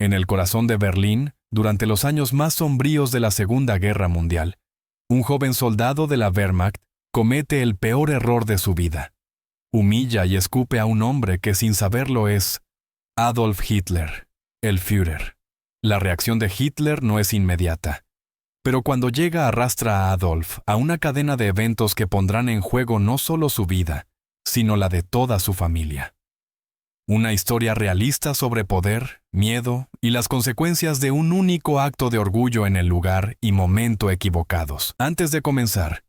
En el corazón de Berlín, durante los años más sombríos de la Segunda Guerra Mundial, un joven soldado de la Wehrmacht comete el peor error de su vida. Humilla y escupe a un hombre que sin saberlo es Adolf Hitler, el Führer. La reacción de Hitler no es inmediata, pero cuando llega arrastra a Adolf a una cadena de eventos que pondrán en juego no solo su vida, sino la de toda su familia. Una historia realista sobre poder, miedo y las consecuencias de un único acto de orgullo en el lugar y momento equivocados. Antes de comenzar,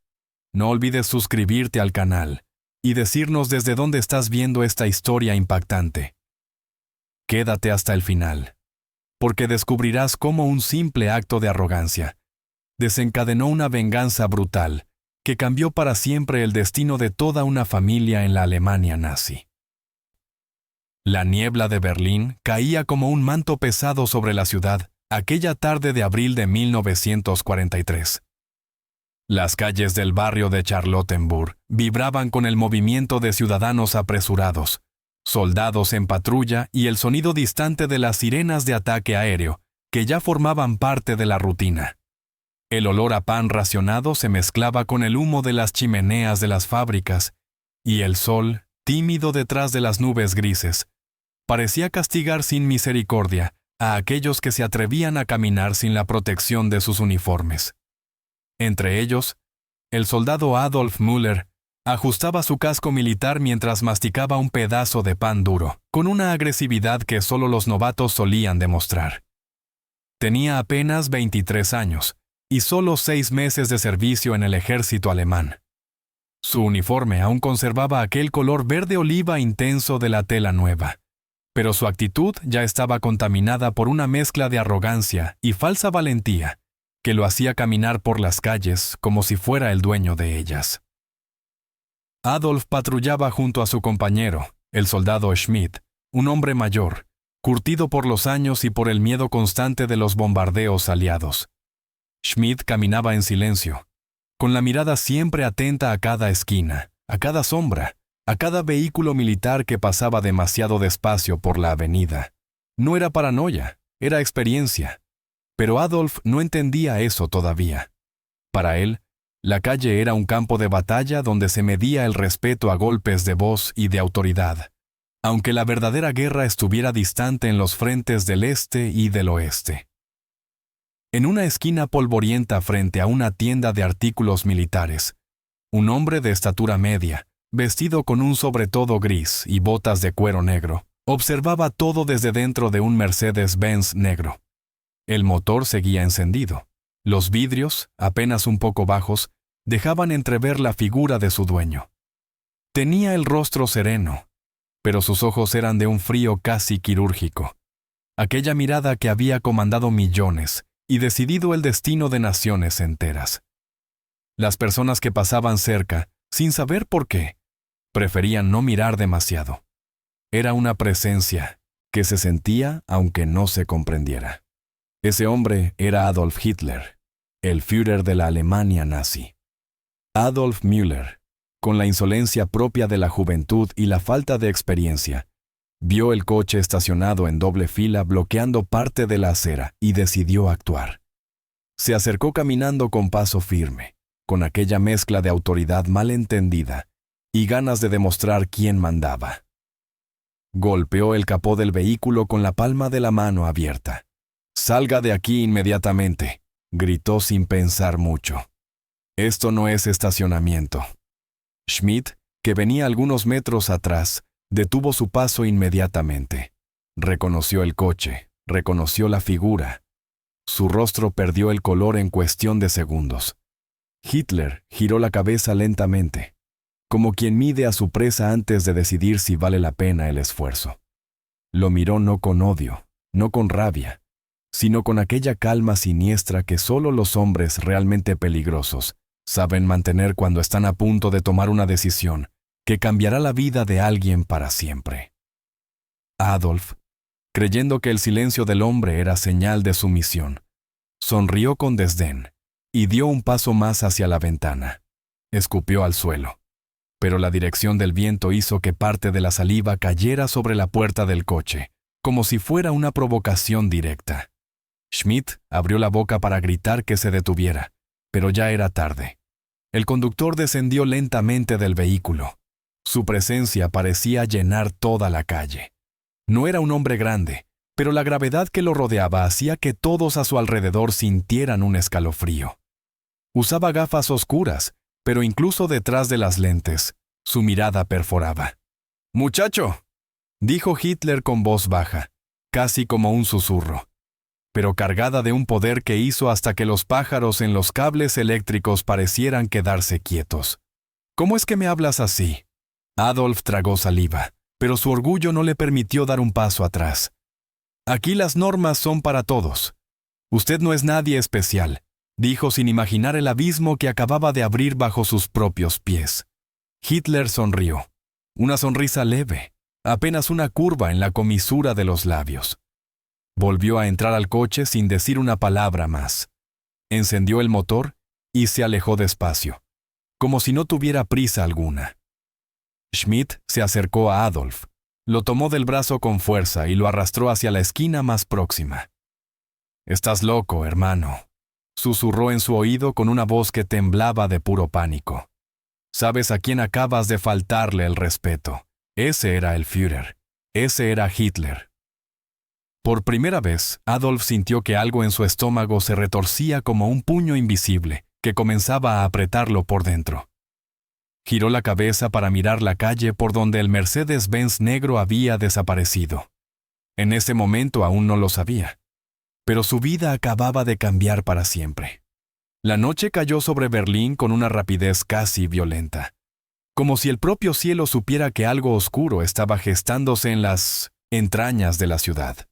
no olvides suscribirte al canal y decirnos desde dónde estás viendo esta historia impactante. Quédate hasta el final, porque descubrirás cómo un simple acto de arrogancia desencadenó una venganza brutal que cambió para siempre el destino de toda una familia en la Alemania nazi. La niebla de Berlín caía como un manto pesado sobre la ciudad aquella tarde de abril de 1943. Las calles del barrio de Charlottenburg vibraban con el movimiento de ciudadanos apresurados, soldados en patrulla y el sonido distante de las sirenas de ataque aéreo, que ya formaban parte de la rutina. El olor a pan racionado se mezclaba con el humo de las chimeneas de las fábricas, y el sol, tímido detrás de las nubes grises, parecía castigar sin misericordia a aquellos que se atrevían a caminar sin la protección de sus uniformes. Entre ellos, el soldado Adolf Müller ajustaba su casco militar mientras masticaba un pedazo de pan duro, con una agresividad que solo los novatos solían demostrar. Tenía apenas 23 años y solo 6 meses de servicio en el ejército alemán. Su uniforme aún conservaba aquel color verde oliva intenso de la tela nueva, pero su actitud ya estaba contaminada por una mezcla de arrogancia y falsa valentía que lo hacía caminar por las calles como si fuera el dueño de ellas. Adolf patrullaba junto a su compañero, el soldado Schmidt, un hombre mayor, curtido por los años y por el miedo constante de los bombardeos aliados. Schmidt caminaba en silencio, con la mirada siempre atenta a cada esquina, a cada sombra, a cada vehículo militar que pasaba demasiado despacio por la avenida. No era paranoia, era experiencia. Pero Adolf no entendía eso todavía. Para él, la calle era un campo de batalla donde se medía el respeto a golpes de voz y de autoridad, aunque la verdadera guerra estuviera distante en los frentes del este y del oeste. En una esquina polvorienta frente a una tienda de artículos militares, un hombre de estatura media, vestido con un sobretodo gris y botas de cuero negro, observaba todo desde dentro de un Mercedes-Benz negro. El motor seguía encendido. Los vidrios, apenas un poco bajos, dejaban entrever la figura de su dueño. Tenía el rostro sereno, pero sus ojos eran de un frío casi quirúrgico. Aquella mirada que había comandado millones y decidido el destino de naciones enteras. Las personas que pasaban cerca, sin saber por qué, preferían no mirar demasiado. Era una presencia que se sentía aunque no se comprendiera. Ese hombre era Adolf Hitler, el Führer de la Alemania nazi. Adolf Müller, con la insolencia propia de la juventud y la falta de experiencia, vio el coche estacionado en doble fila bloqueando parte de la acera y decidió actuar. Se acercó caminando con paso firme, con aquella mezcla de autoridad mal entendida y ganas de demostrar quién mandaba. Golpeó el capó del vehículo con la palma de la mano abierta. «Salga de aquí inmediatamente», gritó sin pensar mucho. «Esto no es estacionamiento». Schmidt, que venía algunos metros atrás, detuvo su paso inmediatamente. Reconoció el coche, reconoció la figura. Su rostro perdió el color en cuestión de segundos. Hitler giró la cabeza lentamente, como quien mide a su presa antes de decidir si vale la pena el esfuerzo. Lo miró no con odio, no con rabia, sino con aquella calma siniestra que solo los hombres realmente peligrosos saben mantener cuando están a punto de tomar una decisión que cambiará la vida de alguien para siempre. Adolf, creyendo que el silencio del hombre era señal de sumisión, sonrió con desdén y dio un paso más hacia la ventana. Escupió al suelo, pero la dirección del viento hizo que parte de la saliva cayera sobre la puerta del coche, como si fuera una provocación directa. Schmidt abrió la boca para gritar que se detuviera, pero ya era tarde. El conductor descendió lentamente del vehículo. Su presencia parecía llenar toda la calle. No era un hombre grande, pero la gravedad que lo rodeaba hacía que todos a su alrededor sintieran un escalofrío. Usaba gafas oscuras, pero incluso detrás de las lentes, su mirada perforaba. «¡Muchacho!», dijo Hitler con voz baja, casi como un susurro, pero cargada de un poder que hizo hasta que los pájaros en los cables eléctricos parecieran quedarse quietos. «¿Cómo es que me hablas así?». Adolf tragó saliva, pero su orgullo no le permitió dar un paso atrás. «Aquí las normas son para todos. Usted no es nadie especial», dijo sin imaginar el abismo que acababa de abrir bajo sus propios pies. Hitler sonrió. Una sonrisa leve, apenas una curva en la comisura de los labios. Volvió a entrar al coche sin decir una palabra más. Encendió el motor y se alejó despacio, como si no tuviera prisa alguna. Schmidt se acercó a Adolf, lo tomó del brazo con fuerza y lo arrastró hacia la esquina más próxima. «Estás loco, hermano», susurró en su oído con una voz que temblaba de puro pánico. «Sabes a quién acabas de faltarle el respeto. Ese era el Führer. Ese era Hitler». Por primera vez, Adolf sintió que algo en su estómago se retorcía como un puño invisible que comenzaba a apretarlo por dentro. Giró la cabeza para mirar la calle por donde el Mercedes-Benz negro había desaparecido. En ese momento aún no lo sabía, pero su vida acababa de cambiar para siempre. La noche cayó sobre Berlín con una rapidez casi violenta, como si el propio cielo supiera que algo oscuro estaba gestándose en las entrañas de la ciudad.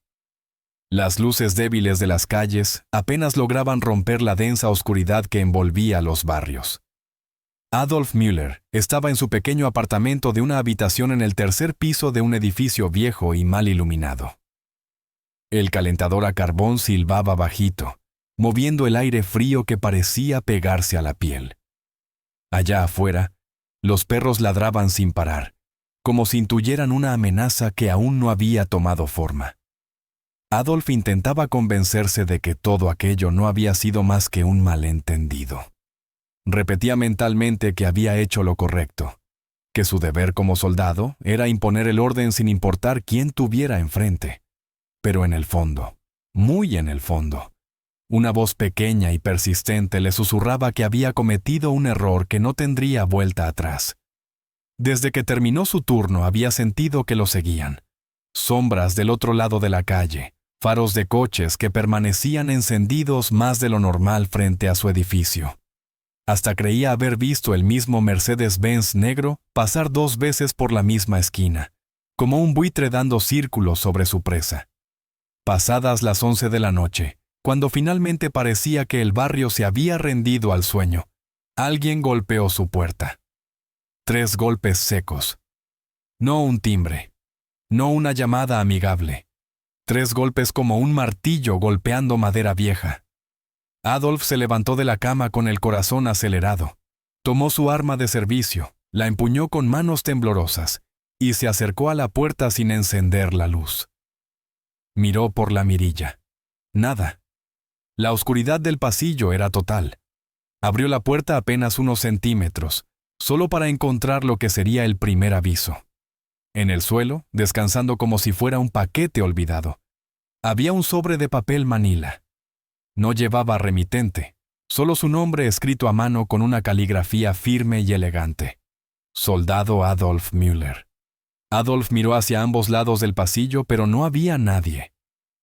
Las luces débiles de las calles apenas lograban romper la densa oscuridad que envolvía los barrios. Adolf Müller estaba en su pequeño apartamento de una habitación en el tercer piso de un edificio viejo y mal iluminado. El calentador a carbón silbaba bajito, moviendo el aire frío que parecía pegarse a la piel. Allá afuera, los perros ladraban sin parar, como si intuyeran una amenaza que aún no había tomado forma. Adolf intentaba convencerse de que todo aquello no había sido más que un malentendido. Repetía mentalmente que había hecho lo correcto, que su deber como soldado era imponer el orden sin importar quién tuviera enfrente. Pero en el fondo, muy en el fondo, una voz pequeña y persistente le susurraba que había cometido un error que no tendría vuelta atrás. Desde que terminó su turno había sentido que lo seguían. Sombras del otro lado de la calle, faros de coches que permanecían encendidos más de lo normal frente a su edificio. Hasta creía haber visto el mismo Mercedes-Benz negro pasar 2 veces por la misma esquina, como un buitre dando círculos sobre su presa. Pasadas las 11 de la noche, cuando finalmente parecía que el barrio se había rendido al sueño, alguien golpeó su puerta. 3 golpes secos. No un timbre. No una llamada amigable. 3 golpes como un martillo golpeando madera vieja. Adolf se levantó de la cama con el corazón acelerado. Tomó su arma de servicio, la empuñó con manos temblorosas y se acercó a la puerta sin encender la luz. Miró por la mirilla. Nada. La oscuridad del pasillo era total. Abrió la puerta apenas unos centímetros, solo para encontrar lo que sería el primer aviso. En el suelo, descansando como si fuera un paquete olvidado, había un sobre de papel manila. No llevaba remitente, solo su nombre escrito a mano con una caligrafía firme y elegante. Soldado Adolf Müller. Adolf miró hacia ambos lados del pasillo, pero no había nadie.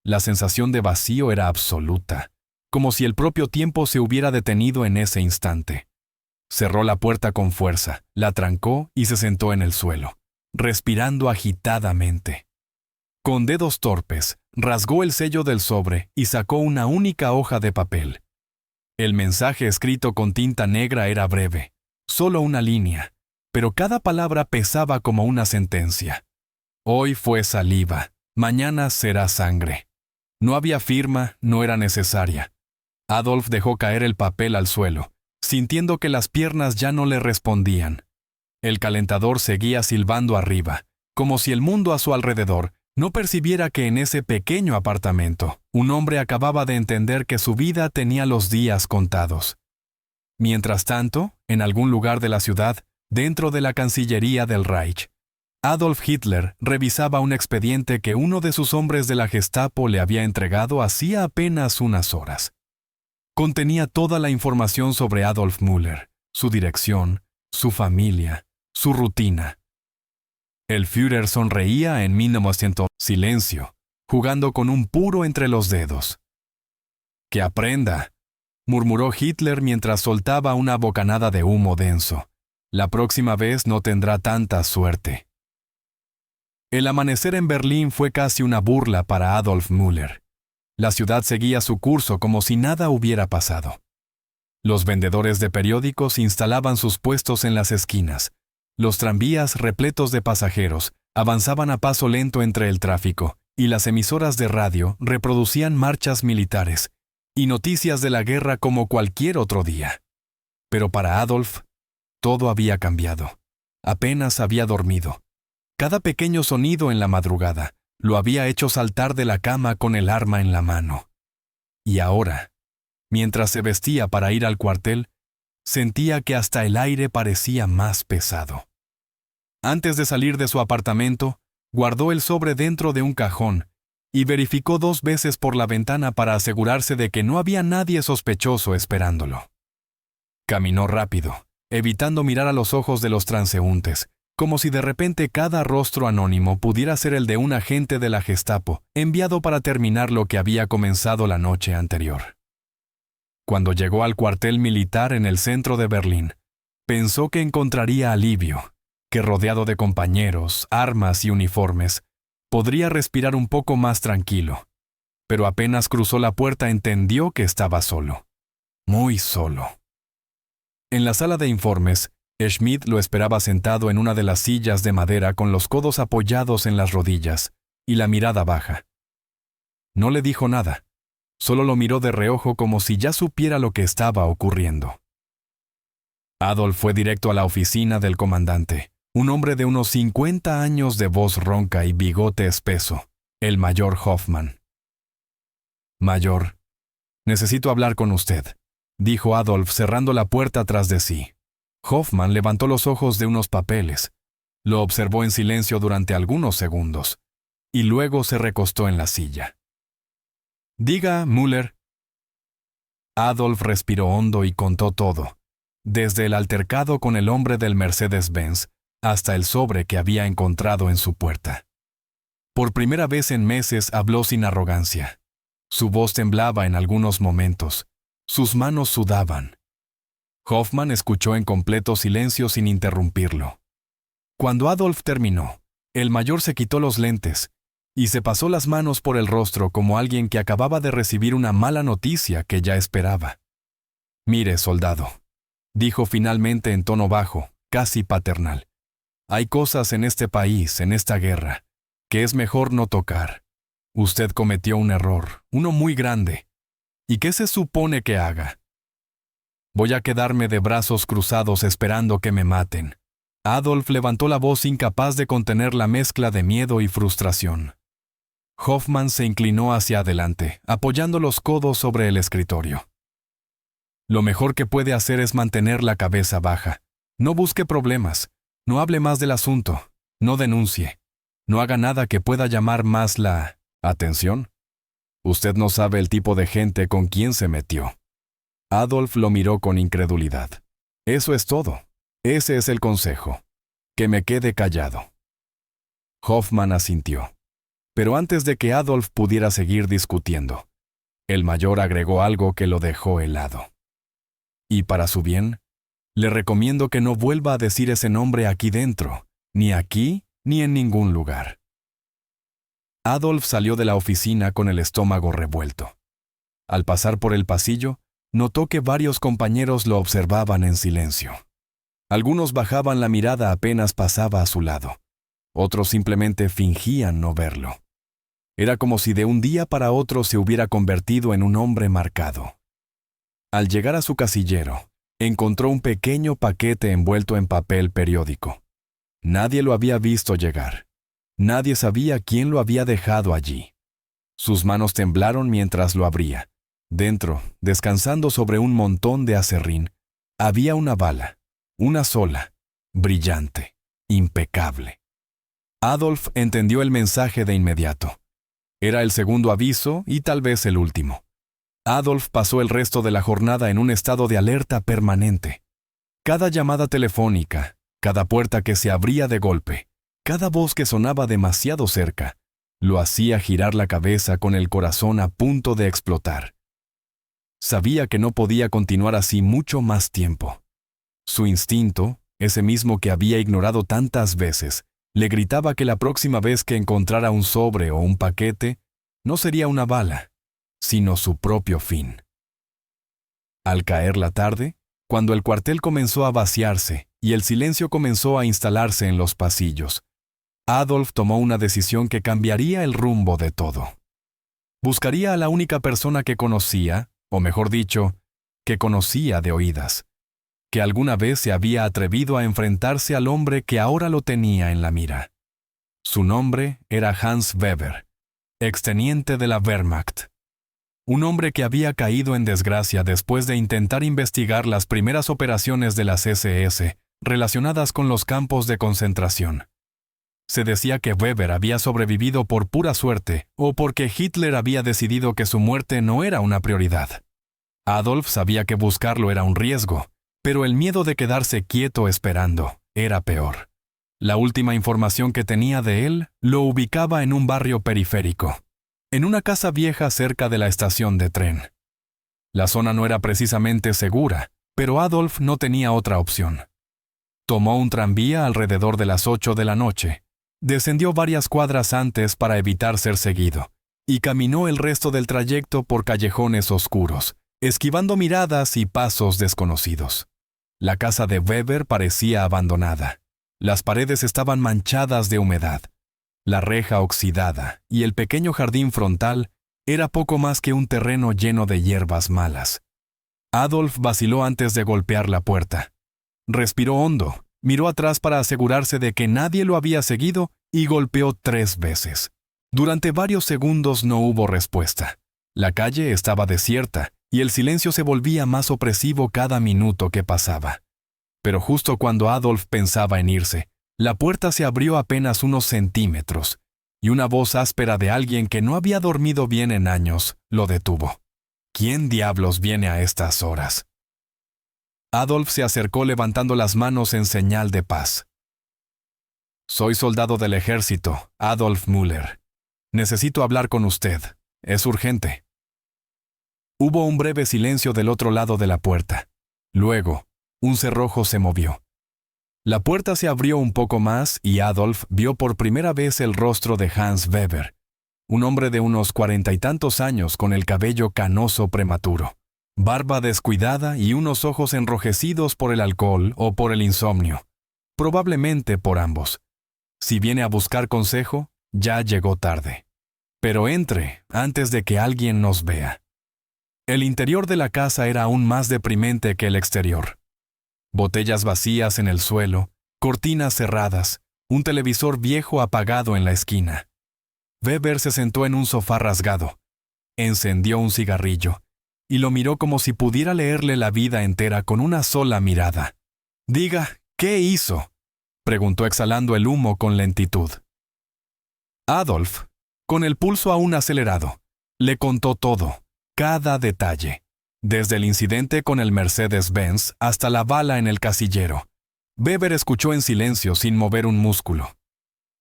La sensación de vacío era absoluta, como si el propio tiempo se hubiera detenido en ese instante. Cerró la puerta con fuerza, la trancó y se sentó en el suelo, respirando agitadamente. Con dedos torpes, rasgó el sello del sobre y sacó una única hoja de papel. El mensaje escrito con tinta negra era breve, solo una línea, pero cada palabra pesaba como una sentencia. Hoy fue saliva, mañana será sangre. No había firma, no era necesaria. Adolf dejó caer el papel al suelo, sintiendo que las piernas ya no le respondían. El calentador seguía silbando arriba, como si el mundo a su alrededor no percibiera que en ese pequeño apartamento, un hombre acababa de entender que su vida tenía los días contados. Mientras tanto, en algún lugar de la ciudad, dentro de la Cancillería del Reich, Adolf Hitler revisaba un expediente que uno de sus hombres de la Gestapo le había entregado hacía apenas unas horas. Contenía toda la información sobre Adolf Müller, su dirección, su familia, su rutina. El Führer sonreía en 1900, silencio, jugando con un puro entre los dedos. «Que aprenda», murmuró Hitler mientras soltaba una bocanada de humo denso. «La próxima vez no tendrá tanta suerte». El amanecer en Berlín fue casi una burla para Adolf Müller. La ciudad seguía su curso como si nada hubiera pasado. Los vendedores de periódicos instalaban sus puestos en las esquinas. Los tranvías repletos de pasajeros avanzaban a paso lento entre el tráfico, y las emisoras de radio reproducían marchas militares y noticias de la guerra como cualquier otro día. Pero para Adolf, todo había cambiado. Apenas había dormido. Cada pequeño sonido en la madrugada lo había hecho saltar de la cama con el arma en la mano. Y ahora, mientras se vestía para ir al cuartel, sentía que hasta el aire parecía más pesado. Antes de salir de su apartamento, guardó el sobre dentro de un cajón y verificó 2 veces por la ventana para asegurarse de que no había nadie sospechoso esperándolo. Caminó rápido, evitando mirar a los ojos de los transeúntes, como si de repente cada rostro anónimo pudiera ser el de un agente de la Gestapo, enviado para terminar lo que había comenzado la noche anterior. Cuando llegó al cuartel militar en el centro de Berlín, pensó que encontraría alivio, que rodeado de compañeros, armas y uniformes, podría respirar un poco más tranquilo. Pero apenas cruzó la puerta entendió que estaba solo. Muy solo. En la sala de informes, Schmidt lo esperaba sentado en una de las sillas de madera con los codos apoyados en las rodillas y la mirada baja. No le dijo nada, solo lo miró de reojo como si ya supiera lo que estaba ocurriendo. Adolf fue directo a la oficina del comandante, un hombre de unos 50 años de voz ronca y bigote espeso, el mayor Hoffmann. «Mayor, necesito hablar con usted», dijo Adolf cerrando la puerta tras de sí. Hoffmann levantó los ojos de unos papeles, lo observó en silencio durante algunos segundos, y luego se recostó en la silla. «Diga, Müller». Adolf respiró hondo y contó todo, desde el altercado con el hombre del Mercedes-Benz hasta el sobre que había encontrado en su puerta. Por primera vez en meses habló sin arrogancia. Su voz temblaba en algunos momentos, sus manos sudaban. Hoffmann escuchó en completo silencio sin interrumpirlo. Cuando Adolf terminó, el mayor se quitó los lentes y se pasó las manos por el rostro como alguien que acababa de recibir una mala noticia que ya esperaba. «Mire, soldado», dijo finalmente en tono bajo, casi paternal. «Hay cosas en este país, en esta guerra, que es mejor no tocar. Usted cometió un error, uno muy grande. ¿Y qué se supone que haga? Voy a quedarme de brazos cruzados esperando que me maten». Adolf levantó la voz incapaz de contener la mezcla de miedo y frustración. Hoffmann se inclinó hacia adelante, apoyando los codos sobre el escritorio. «Lo mejor que puede hacer es mantener la cabeza baja. No busque problemas. No hable más del asunto. No denuncie. No haga nada que pueda llamar más la atención. Usted no sabe el tipo de gente con quien se metió». Adolf lo miró con incredulidad. «Eso es todo. Ese es el consejo. Que me quede callado». Hoffmann asintió. Pero antes de que Adolf pudiera seguir discutiendo, el mayor agregó algo que lo dejó helado. «Y para su bien, le recomiendo que no vuelva a decir ese nombre aquí dentro, ni aquí ni en ningún lugar». Adolf salió de la oficina con el estómago revuelto. Al pasar por el pasillo, notó que varios compañeros lo observaban en silencio. Algunos bajaban la mirada apenas pasaba a su lado. Otros simplemente fingían no verlo. Era como si de un día para otro se hubiera convertido en un hombre marcado. Al llegar a su casillero, encontró un pequeño paquete envuelto en papel periódico. Nadie lo había visto llegar. Nadie sabía quién lo había dejado allí. Sus manos temblaron mientras lo abría. Dentro, descansando sobre un montón de aserrín, había una bala, una sola, brillante, impecable. Adolf entendió el mensaje de inmediato. Era el segundo aviso y tal vez el último. Adolf pasó el resto de la jornada en un estado de alerta permanente. Cada llamada telefónica, cada puerta que se abría de golpe, cada voz que sonaba demasiado cerca, lo hacía girar la cabeza con el corazón a punto de explotar. Sabía que no podía continuar así mucho más tiempo. Su instinto, ese mismo que había ignorado tantas veces, le gritaba que la próxima vez que encontrara un sobre o un paquete, no sería una bala, sino su propio fin. Al caer la tarde, cuando el cuartel comenzó a vaciarse y el silencio comenzó a instalarse en los pasillos, Adolf tomó una decisión que cambiaría el rumbo de todo. Buscaría a la única persona que conocía, o mejor dicho, que conocía de oídas, que alguna vez se había atrevido a enfrentarse al hombre que ahora lo tenía en la mira. Su nombre era Hans Weber, exteniente de la Wehrmacht. Un hombre que había caído en desgracia después de intentar investigar las primeras operaciones de las SS relacionadas con los campos de concentración. Se decía que Weber había sobrevivido por pura suerte o porque Hitler había decidido que su muerte no era una prioridad. Adolf sabía que buscarlo era un riesgo, pero el miedo de quedarse quieto esperando era peor. La última información que tenía de él lo ubicaba en un barrio periférico, en una casa vieja cerca de la estación de tren. La zona no era precisamente segura, pero Adolf no tenía otra opción. Tomó un tranvía alrededor de las 8 de la noche, descendió varias cuadras antes para evitar ser seguido, y caminó el resto del trayecto por callejones oscuros, esquivando miradas y pasos desconocidos. La casa de Weber parecía abandonada. Las paredes estaban manchadas de humedad. La reja oxidada y el pequeño jardín frontal era poco más que un terreno lleno de hierbas malas. Adolf vaciló antes de golpear la puerta. Respiró hondo, miró atrás para asegurarse de que nadie lo había seguido y golpeó 3 veces. Durante varios segundos no hubo respuesta. La calle estaba desierta y el silencio se volvía más opresivo cada minuto que pasaba. Pero justo cuando Adolf pensaba en irse, la puerta se abrió apenas unos centímetros y una voz áspera de alguien que no había dormido bien en años lo detuvo. ¿Quién diablos viene a estas horas? Adolf se acercó levantando las manos en señal de paz. Soy soldado del ejército, Adolf Müller. Necesito hablar con usted. Es urgente. Hubo un breve silencio del otro lado de la puerta. Luego, un cerrojo se movió. La puerta se abrió un poco más y Adolf vio por primera vez el rostro de Hans Weber, un hombre de unos 40 y tantos años con el cabello canoso prematuro, barba descuidada y unos ojos enrojecidos por el alcohol o por el insomnio, probablemente por ambos. Si viene a buscar consejo, ya llegó tarde. Pero entre antes de que alguien nos vea. El interior de la casa era aún más deprimente que el exterior. Botellas vacías en el suelo, cortinas cerradas, un televisor viejo apagado en la esquina. Weber se sentó en un sofá rasgado, encendió un cigarrillo y lo miró como si pudiera leerle la vida entera con una sola mirada. «Diga, ¿qué hizo?», preguntó exhalando el humo con lentitud. Adolf, con el pulso aún acelerado, le contó todo, cada detalle, desde el incidente con el Mercedes-Benz hasta la bala en el casillero. Weber escuchó en silencio sin mover un músculo.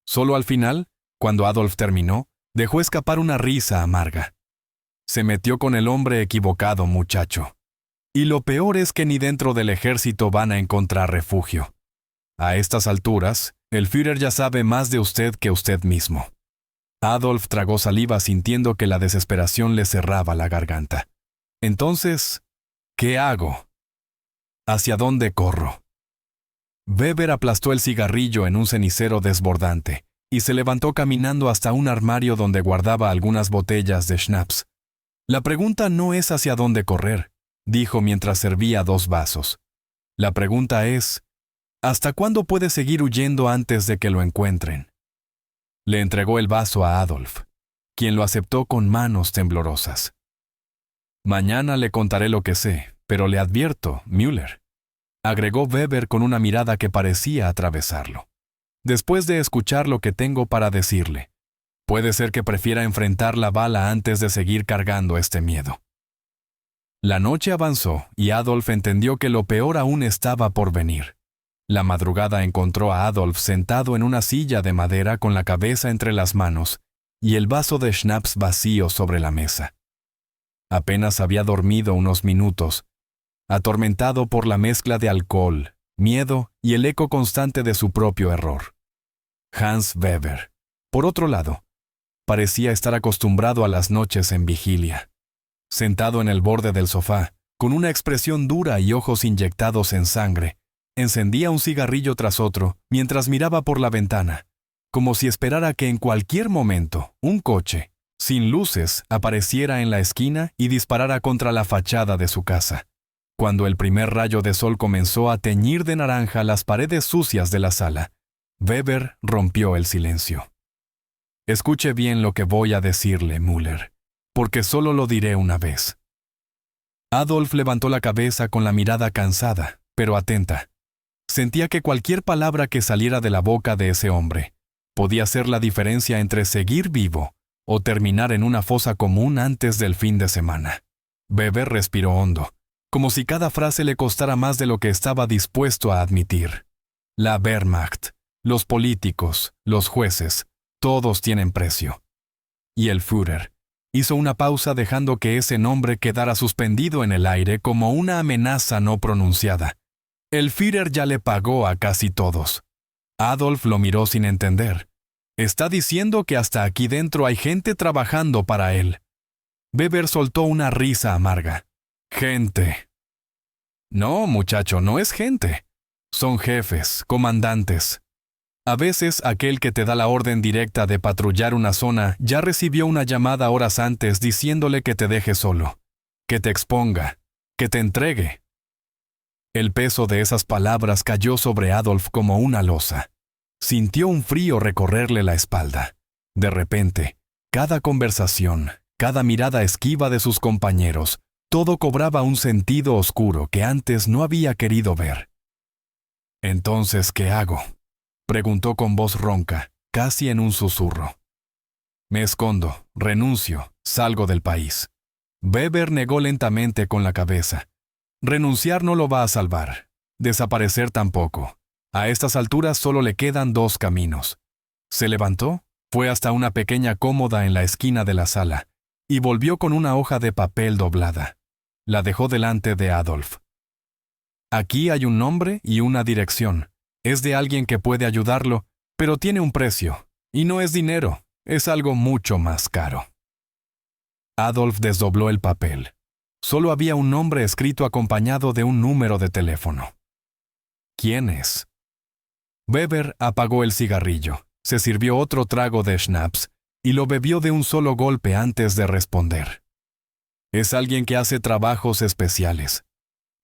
Solo al final, cuando Adolf terminó, dejó escapar una risa amarga. Se metió con el hombre equivocado, muchacho. Y lo peor es que ni dentro del ejército van a encontrar refugio. A estas alturas, el Führer ya sabe más de usted que usted mismo. Adolf tragó saliva sintiendo que la desesperación le cerraba la garganta. Entonces, ¿qué hago? ¿Hacia dónde corro? Weber aplastó el cigarrillo en un cenicero desbordante y se levantó caminando hasta un armario donde guardaba algunas botellas de schnapps. La pregunta no es hacia dónde correr, dijo mientras servía 2 vasos. La pregunta es, ¿hasta cuándo puede seguir huyendo antes de que lo encuentren? Le entregó el vaso a Adolf, quien lo aceptó con manos temblorosas. Mañana le contaré lo que sé, pero le advierto, Müller, agregó Weber con una mirada que parecía atravesarlo. Después de escuchar lo que tengo para decirle, puede ser que prefiera enfrentar la bala antes de seguir cargando este miedo. La noche avanzó y Adolf entendió que lo peor aún estaba por venir. La madrugada encontró a Adolf sentado en una silla de madera con la cabeza entre las manos y el vaso de schnapps vacío sobre la mesa. Apenas había dormido unos minutos, atormentado por la mezcla de alcohol, miedo y el eco constante de su propio error. Hans Weber, por otro lado, parecía estar acostumbrado a las noches en vigilia. Sentado en el borde del sofá, con una expresión dura y ojos inyectados en sangre, encendía un cigarrillo tras otro mientras miraba por la ventana, como si esperara que en cualquier momento un coche, sin luces, apareciera en la esquina y disparara contra la fachada de su casa. Cuando el primer rayo de sol comenzó a teñir de naranja las paredes sucias de la sala, Weber rompió el silencio. Escuche bien lo que voy a decirle, Müller, porque solo lo diré una vez. Adolf levantó la cabeza con la mirada cansada, pero atenta. Sentía que cualquier palabra que saliera de la boca de ese hombre podía ser la diferencia entre seguir vivo o terminar en una fosa común antes del fin de semana. Weber respiró hondo, como si cada frase le costara más de lo que estaba dispuesto a admitir. La Wehrmacht, los políticos, los jueces, todos tienen precio. Y el Führer hizo una pausa dejando que ese nombre quedara suspendido en el aire como una amenaza no pronunciada. El Führer ya le pagó a casi todos. Adolf lo miró sin entender. Está diciendo que hasta aquí dentro hay gente trabajando para él. Weber soltó una risa amarga. Gente. No, muchacho, no es gente. Son jefes, comandantes. A veces aquel que te da la orden directa de patrullar una zona ya recibió una llamada horas antes diciéndole que te deje solo, que te exponga, que te entregue. El peso de esas palabras cayó sobre Adolf como una losa. Sintió un frío recorrerle la espalda. De repente, cada conversación, cada mirada esquiva de sus compañeros, todo cobraba un sentido oscuro que antes no había querido ver. «¿Entonces qué hago?», preguntó con voz ronca, casi en un susurro. «Me escondo, renuncio, salgo del país». Weber negó lentamente con la cabeza. Renunciar no lo va a salvar. Desaparecer tampoco. A estas alturas solo le quedan dos caminos. Se levantó, fue hasta una pequeña cómoda en la esquina de la sala y volvió con una hoja de papel doblada. La dejó delante de Adolf. «Aquí hay un nombre y una dirección. Es de alguien que puede ayudarlo, pero tiene un precio. Y no es dinero, es algo mucho más caro». Adolf desdobló el papel. Solo había un nombre escrito acompañado de un número de teléfono. ¿Quién es? Weber apagó el cigarrillo, se sirvió otro trago de schnapps y lo bebió de un solo golpe antes de responder. Es alguien que hace trabajos especiales.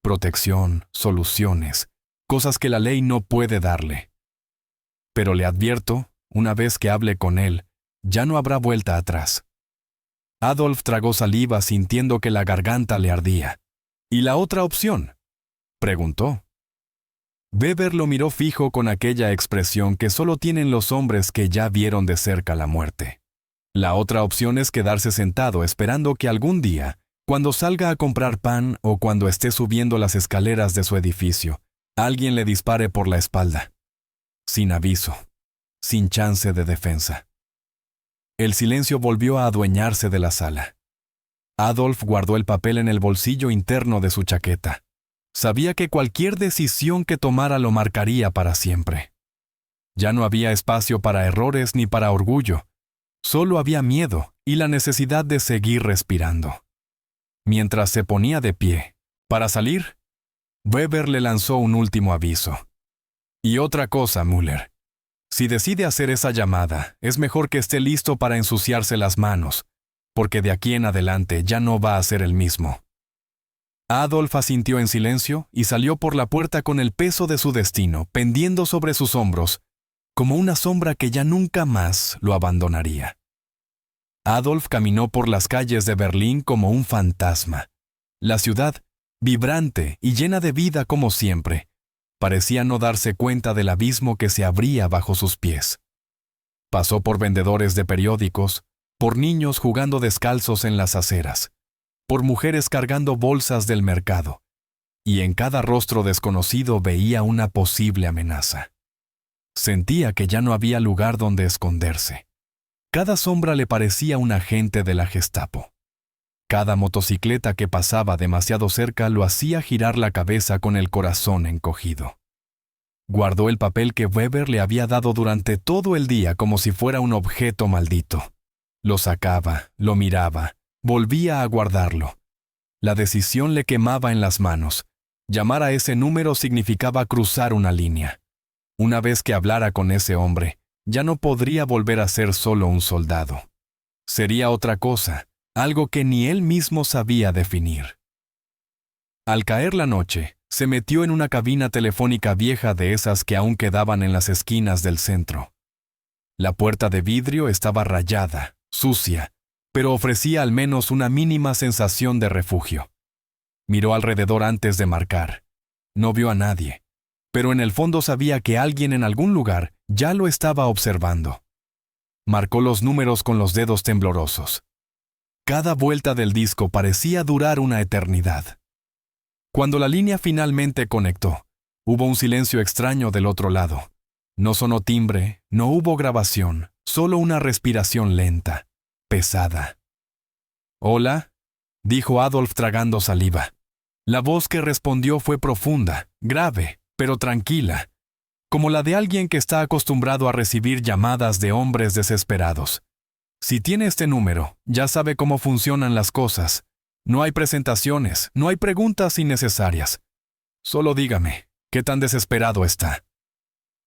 Protección, soluciones, cosas que la ley no puede darle. Pero le advierto, una vez que hable con él, ya no habrá vuelta atrás. Adolf tragó saliva sintiendo que la garganta le ardía. ¿Y la otra opción?, preguntó. Weber lo miró fijo con aquella expresión que solo tienen los hombres que ya vieron de cerca la muerte. La otra opción es quedarse sentado esperando que algún día, cuando salga a comprar pan o cuando esté subiendo las escaleras de su edificio, alguien le dispare por la espalda. Sin aviso, sin chance de defensa. El silencio volvió a adueñarse de la sala. Adolf guardó el papel en el bolsillo interno de su chaqueta. Sabía que cualquier decisión que tomara lo marcaría para siempre. Ya no había espacio para errores ni para orgullo. Solo había miedo y la necesidad de seguir respirando. Mientras se ponía de pie, para salir, Weber le lanzó un último aviso. Y otra cosa, Müller. Si decide hacer esa llamada, es mejor que esté listo para ensuciarse las manos, porque de aquí en adelante ya no va a ser el mismo. Adolf asintió en silencio y salió por la puerta con el peso de su destino pendiendo sobre sus hombros, como una sombra que ya nunca más lo abandonaría. Adolf caminó por las calles de Berlín como un fantasma. La ciudad, vibrante y llena de vida como siempre, parecía no darse cuenta del abismo que se abría bajo sus pies. Pasó por vendedores de periódicos, por niños jugando descalzos en las aceras, por mujeres cargando bolsas del mercado, y en cada rostro desconocido veía una posible amenaza. Sentía que ya no había lugar donde esconderse. Cada sombra le parecía un agente de la Gestapo. Cada motocicleta que pasaba demasiado cerca lo hacía girar la cabeza con el corazón encogido. Guardó el papel que Weber le había dado durante todo el día como si fuera un objeto maldito. Lo sacaba, lo miraba, volvía a guardarlo. La decisión le quemaba en las manos. Llamar a ese número significaba cruzar una línea. Una vez que hablara con ese hombre, ya no podría volver a ser solo un soldado. Sería otra cosa, algo que ni él mismo sabía definir. Al caer la noche, se metió en una cabina telefónica vieja de esas que aún quedaban en las esquinas del centro. La puerta de vidrio estaba rayada, sucia, pero ofrecía al menos una mínima sensación de refugio. Miró alrededor antes de marcar. No vio a nadie, pero en el fondo sabía que alguien en algún lugar ya lo estaba observando. Marcó los números con los dedos temblorosos. Cada vuelta del disco parecía durar una eternidad. Cuando la línea finalmente conectó, hubo un silencio extraño del otro lado. No sonó timbre, no hubo grabación, solo una respiración lenta, pesada. «Hola», dijo Adolf tragando saliva. La voz que respondió fue profunda, grave, pero tranquila, como la de alguien que está acostumbrado a recibir llamadas de hombres desesperados. Si tiene este número, ya sabe cómo funcionan las cosas. No hay presentaciones, no hay preguntas innecesarias. Solo dígame, ¿qué tan desesperado está?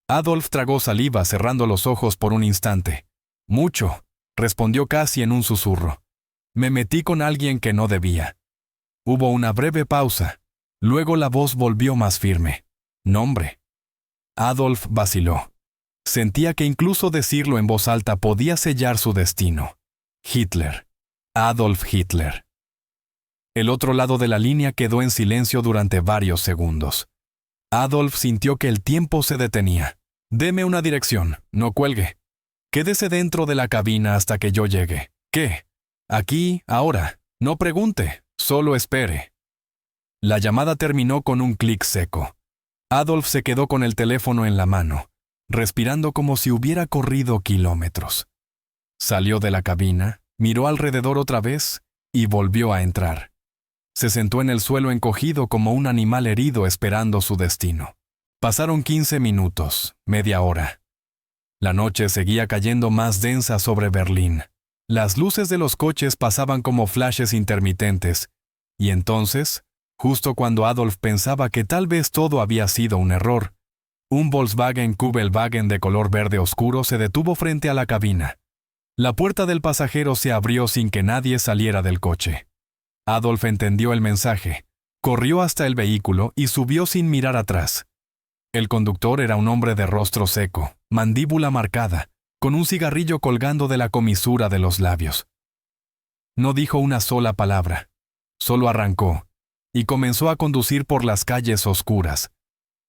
Adolf tragó saliva cerrando los ojos por un instante. Mucho, respondió casi en un susurro. Me metí con alguien que no debía. Hubo una breve pausa. Luego la voz volvió más firme. Nombre. Adolf vaciló. Sentía que incluso decirlo en voz alta podía sellar su destino. Hitler. Adolf Hitler. El otro lado de la línea quedó en silencio durante varios segundos. Adolf sintió que el tiempo se detenía. «Deme una dirección, no cuelgue. Quédese dentro de la cabina hasta que yo llegue. ¿Qué? Aquí, ahora. No pregunte, solo espere». La llamada terminó con un clic seco. Adolf se quedó con el teléfono en la mano, respirando como si hubiera corrido kilómetros. Salió de la cabina, miró alrededor otra vez y volvió a entrar. Se sentó en el suelo encogido como un animal herido esperando su destino. Pasaron 15 minutos, media hora. La noche seguía cayendo más densa sobre Berlín. Las luces de los coches pasaban como flashes intermitentes, y entonces, justo cuando Adolf pensaba que tal vez todo había sido un error, un Volkswagen Kübelwagen de color verde oscuro se detuvo frente a la cabina. La puerta del pasajero se abrió sin que nadie saliera del coche. Adolf entendió el mensaje, corrió hasta el vehículo y subió sin mirar atrás. El conductor era un hombre de rostro seco, mandíbula marcada, con un cigarrillo colgando de la comisura de los labios. No dijo una sola palabra, solo arrancó, y comenzó a conducir por las calles oscuras,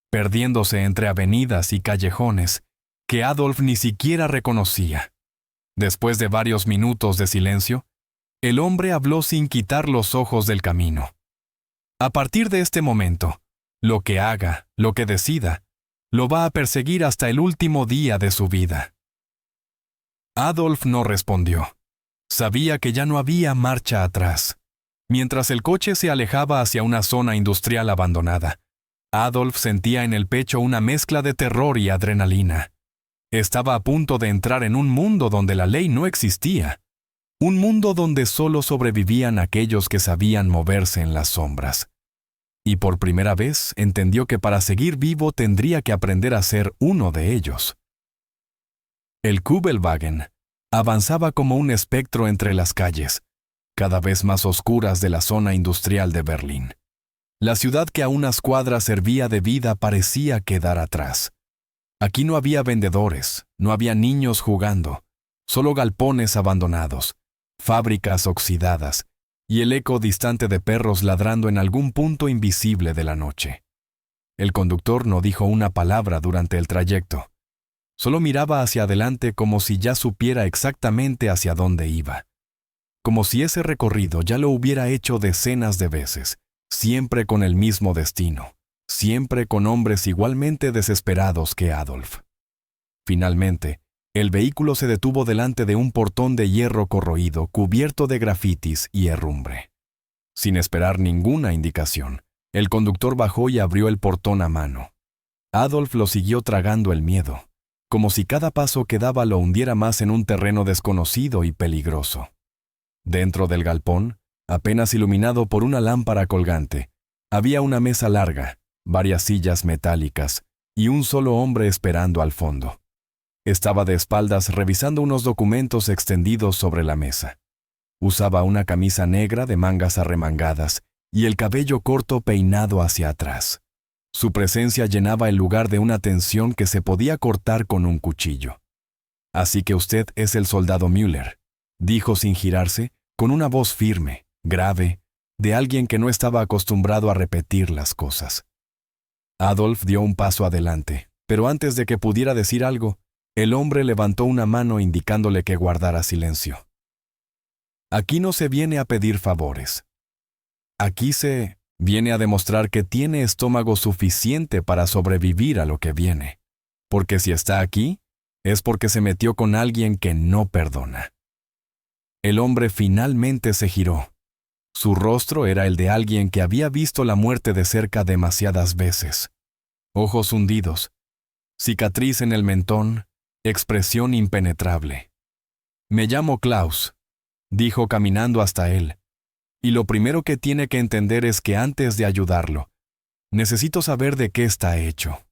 perdiéndose entre avenidas y callejones que Adolf ni siquiera reconocía. Después de varios minutos de silencio, el hombre habló sin quitar los ojos del camino. A partir de este momento, lo que haga, lo que decida, lo va a perseguir hasta el último día de su vida. Adolf no respondió. Sabía que ya no había marcha atrás. Mientras el coche se alejaba hacia una zona industrial abandonada, Adolf sentía en el pecho una mezcla de terror y adrenalina. Estaba a punto de entrar en un mundo donde la ley no existía. Un mundo donde solo sobrevivían aquellos que sabían moverse en las sombras. Y por primera vez entendió que para seguir vivo tendría que aprender a ser uno de ellos. El Kübelwagen avanzaba como un espectro entre las calles, cada vez más oscuras de la zona industrial de Berlín. La ciudad que a unas cuadras servía de vida parecía quedar atrás. Aquí no había vendedores, no había niños jugando, solo galpones abandonados, fábricas oxidadas y el eco distante de perros ladrando en algún punto invisible de la noche. El conductor no dijo una palabra durante el trayecto. Solo miraba hacia adelante como si ya supiera exactamente hacia dónde iba. Como si ese recorrido ya lo hubiera hecho decenas de veces, siempre con el mismo destino, siempre con hombres igualmente desesperados que Adolf. Finalmente, el vehículo se detuvo delante de un portón de hierro corroído cubierto de grafitis y herrumbre. Sin esperar ninguna indicación, el conductor bajó y abrió el portón a mano. Adolf lo siguió tragando el miedo, como si cada paso que daba lo hundiera más en un terreno desconocido y peligroso. Dentro del galpón, apenas iluminado por una lámpara colgante, había una mesa larga, varias sillas metálicas y un solo hombre esperando al fondo. Estaba de espaldas revisando unos documentos extendidos sobre la mesa. Usaba una camisa negra de mangas arremangadas y el cabello corto peinado hacia atrás. Su presencia llenaba el lugar de una tensión que se podía cortar con un cuchillo. «Así que usted es el soldado Müller», dijo sin girarse, con una voz firme, grave, de alguien que no estaba acostumbrado a repetir las cosas. Adolf dio un paso adelante, pero antes de que pudiera decir algo, el hombre levantó una mano indicándole que guardara silencio. «Aquí no se viene a pedir favores. Aquí se viene a demostrar que tiene estómago suficiente para sobrevivir a lo que viene. Porque si está aquí, es porque se metió con alguien que no perdona». El hombre finalmente se giró. Su rostro era el de alguien que había visto la muerte de cerca demasiadas veces. Ojos hundidos, cicatriz en el mentón, expresión impenetrable. «Me llamo Klaus», dijo caminando hasta él. «Y lo primero que tiene que entender es que antes de ayudarlo, necesito saber de qué está hecho».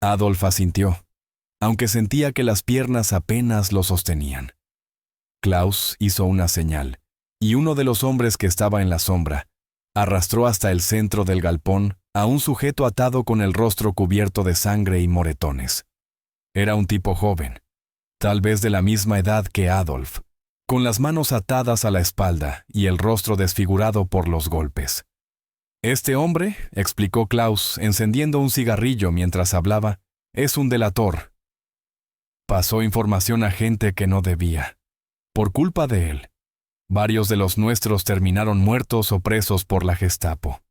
Adolf asintió, aunque sentía que las piernas apenas lo sostenían. Klaus hizo una señal, y uno de los hombres que estaba en la sombra arrastró hasta el centro del galpón a un sujeto atado con el rostro cubierto de sangre y moretones. Era un tipo joven, tal vez de la misma edad que Adolf, con las manos atadas a la espalda y el rostro desfigurado por los golpes. «Este hombre», explicó Klaus, encendiendo un cigarrillo mientras hablaba, «es un delator. Pasó información a gente que no debía. Por culpa de él, varios de los nuestros terminaron muertos o presos por la Gestapo».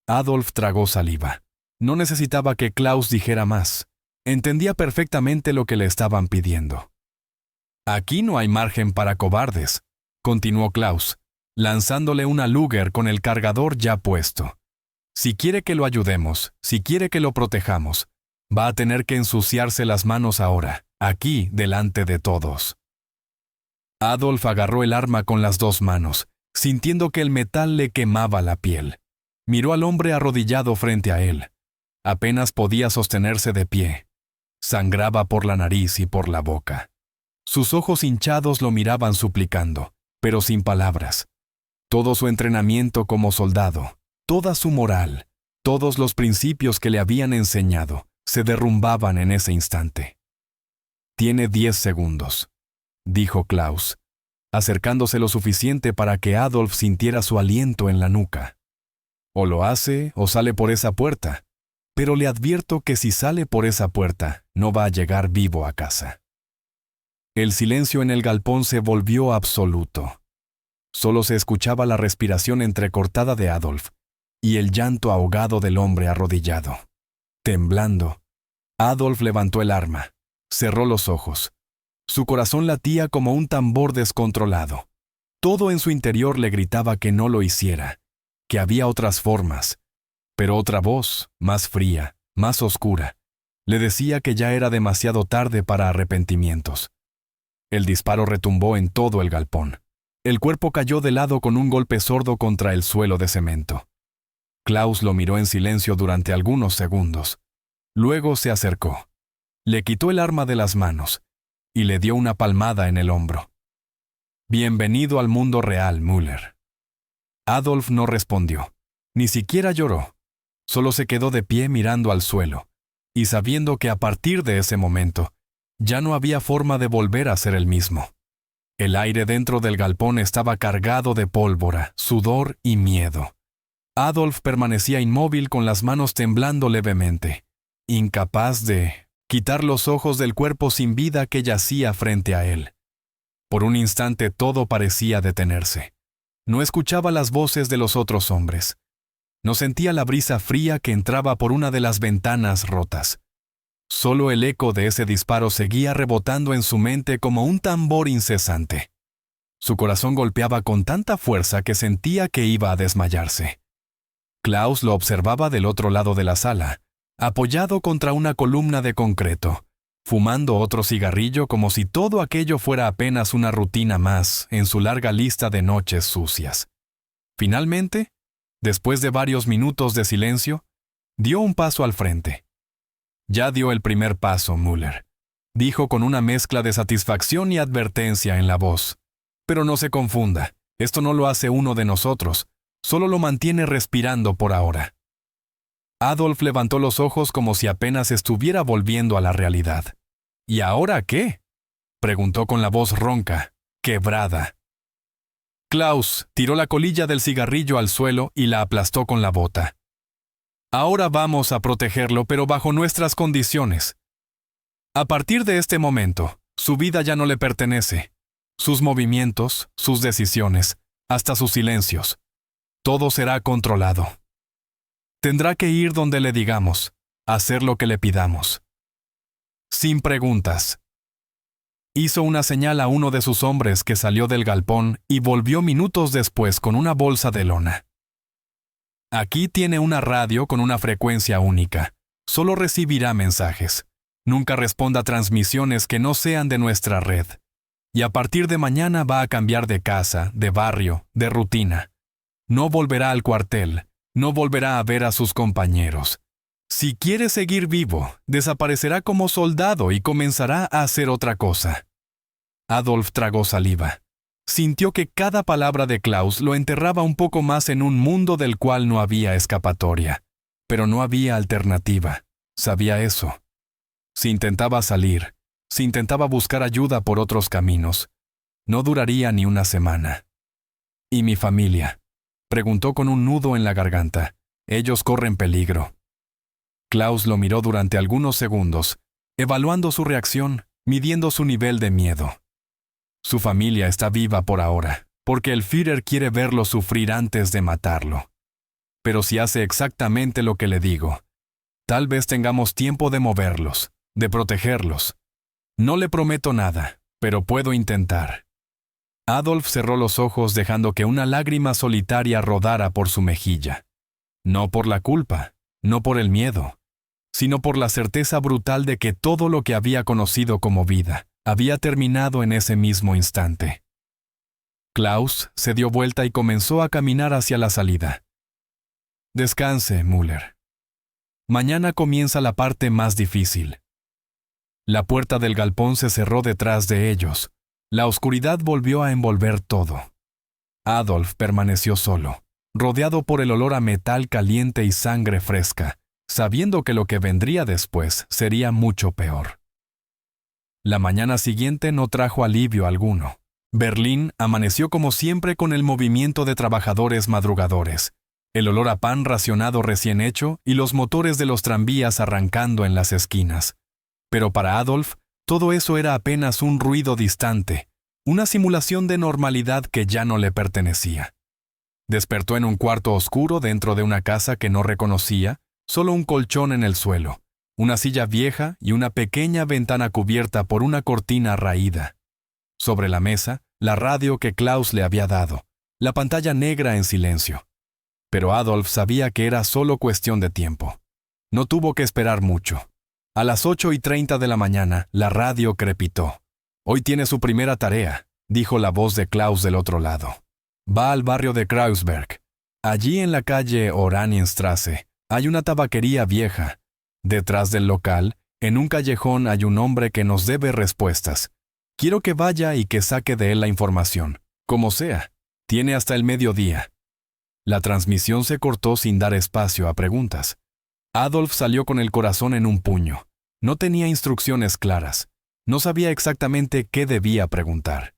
Adolf tragó saliva. No necesitaba que Klaus dijera más. Entendía perfectamente lo que le estaban pidiendo. «Aquí no hay margen para cobardes», continuó Klaus, lanzándole una Luger con el cargador ya puesto. «Si quiere que lo ayudemos, si quiere que lo protejamos, va a tener que ensuciarse las manos ahora, aquí, delante de todos». Adolf agarró el arma con las dos manos, sintiendo que el metal le quemaba la piel. Miró al hombre arrodillado frente a él. Apenas podía sostenerse de pie. Sangraba por la nariz y por la boca. Sus ojos hinchados lo miraban suplicando, pero sin palabras. Todo su entrenamiento como soldado, toda su moral, todos los principios que le habían enseñado, se derrumbaban en ese instante. «Tiene 10 segundos», dijo Klaus, acercándose lo suficiente para que Adolf sintiera su aliento en la nuca. «O lo hace o sale por esa puerta, pero le advierto que si sale por esa puerta, no va a llegar vivo a casa». El silencio en el galpón se volvió absoluto. Solo se escuchaba la respiración entrecortada de Adolf y el llanto ahogado del hombre arrodillado. Temblando, Adolf levantó el arma, cerró los ojos. Su corazón latía como un tambor descontrolado. Todo en su interior le gritaba que no lo hiciera, que había otras formas, pero otra voz, más fría, más oscura, le decía que ya era demasiado tarde para arrepentimientos. El disparo retumbó en todo el galpón. El cuerpo cayó de lado con un golpe sordo contra el suelo de cemento. Klaus lo miró en silencio durante algunos segundos. Luego se acercó. Le quitó el arma de las manos y le dio una palmada en el hombro. «Bienvenido al mundo real, Müller». Adolf no respondió, ni siquiera lloró. Solo se quedó de pie mirando al suelo, y sabiendo que a partir de ese momento ya no había forma de volver a ser el mismo. El aire dentro del galpón estaba cargado de pólvora, sudor y miedo. Adolf permanecía inmóvil con las manos temblando levemente, incapaz de quitar los ojos del cuerpo sin vida que yacía frente a él. Por un instante todo parecía detenerse. No escuchaba las voces de los otros hombres. No sentía la brisa fría que entraba por una de las ventanas rotas. Solo el eco de ese disparo seguía rebotando en su mente como un tambor incesante. Su corazón golpeaba con tanta fuerza que sentía que iba a desmayarse. Klaus lo observaba del otro lado de la sala, apoyado contra una columna de concreto, fumando otro cigarrillo como si todo aquello fuera apenas una rutina más en su larga lista de noches sucias. Finalmente, después de varios minutos de silencio, dio un paso al frente. «Ya dio el primer paso, Müller», dijo con una mezcla de satisfacción y advertencia en la voz. «Pero no se confunda, esto no lo hace uno de nosotros, solo lo mantiene respirando por ahora». Adolf levantó los ojos como si apenas estuviera volviendo a la realidad. «¿Y ahora qué?», preguntó con la voz ronca, quebrada. Klaus tiró la colilla del cigarrillo al suelo y la aplastó con la bota. «Ahora vamos a protegerlo, pero bajo nuestras condiciones. A partir de este momento, su vida ya no le pertenece. Sus movimientos, sus decisiones, hasta sus silencios. Todo será controlado. Tendrá que ir donde le digamos, hacer lo que le pidamos. Sin preguntas». Hizo una señal a uno de sus hombres que salió del galpón y volvió minutos después con una bolsa de lona. «Aquí tiene una radio con una frecuencia única. Solo recibirá mensajes. Nunca responda a transmisiones que no sean de nuestra red. Y a partir de mañana va a cambiar de casa, de barrio, de rutina. No volverá al cuartel, no volverá a ver a sus compañeros. Si quiere seguir vivo, desaparecerá como soldado y comenzará a hacer otra cosa». Adolf tragó saliva. Sintió que cada palabra de Klaus lo enterraba un poco más en un mundo del cual no había escapatoria. Pero no había alternativa. Sabía eso. Si intentaba salir, si intentaba buscar ayuda por otros caminos, no duraría ni una semana. «¿Y mi familia?», preguntó con un nudo en la garganta. «Ellos corren peligro». Klaus lo miró durante algunos segundos, evaluando su reacción, midiendo su nivel de miedo. Su familia está viva por ahora, porque el Führer quiere verlo sufrir antes de matarlo. Pero si hace exactamente lo que le digo, tal vez tengamos tiempo de moverlos, de protegerlos. No le prometo nada, pero puedo intentar». Adolf cerró los ojos dejando que una lágrima solitaria rodara por su mejilla. No por la culpa, no por el miedo, sino por la certeza brutal de que todo lo que había conocido como vida había terminado en ese mismo instante. Klaus se dio vuelta y comenzó a caminar hacia la salida. «Descanse, Müller. Mañana comienza la parte más difícil». La puerta del galpón se cerró detrás de ellos. La oscuridad volvió a envolver todo. Adolf permaneció solo, rodeado por el olor a metal caliente y sangre fresca, sabiendo que lo que vendría después sería mucho peor. La mañana siguiente no trajo alivio alguno. Berlín amaneció como siempre con el movimiento de trabajadores madrugadores, el olor a pan racionado recién hecho y los motores de los tranvías arrancando en las esquinas. Pero para Adolf, todo eso era apenas un ruido distante, una simulación de normalidad que ya no le pertenecía. Despertó en un cuarto oscuro dentro de una casa que no reconocía, solo un colchón en el suelo, una silla vieja y una pequeña ventana cubierta por una cortina raída. Sobre la mesa, la radio que Klaus le había dado, la pantalla negra en silencio. Pero Adolf sabía que era solo cuestión de tiempo. No tuvo que esperar mucho. A las 8:30 de la mañana, la radio crepitó. «Hoy tiene su primera tarea», dijo la voz de Klaus del otro lado. «Va al barrio de Kreuzberg. Allí en la calle Oranienstraße hay una tabaquería vieja. Detrás del local, en un callejón hay un hombre que nos debe respuestas. Quiero que vaya y que saque de él la información. Como sea. Tiene hasta el mediodía». La transmisión se cortó sin dar espacio a preguntas. Adolf salió con el corazón en un puño. No tenía instrucciones claras. No sabía exactamente qué debía preguntar.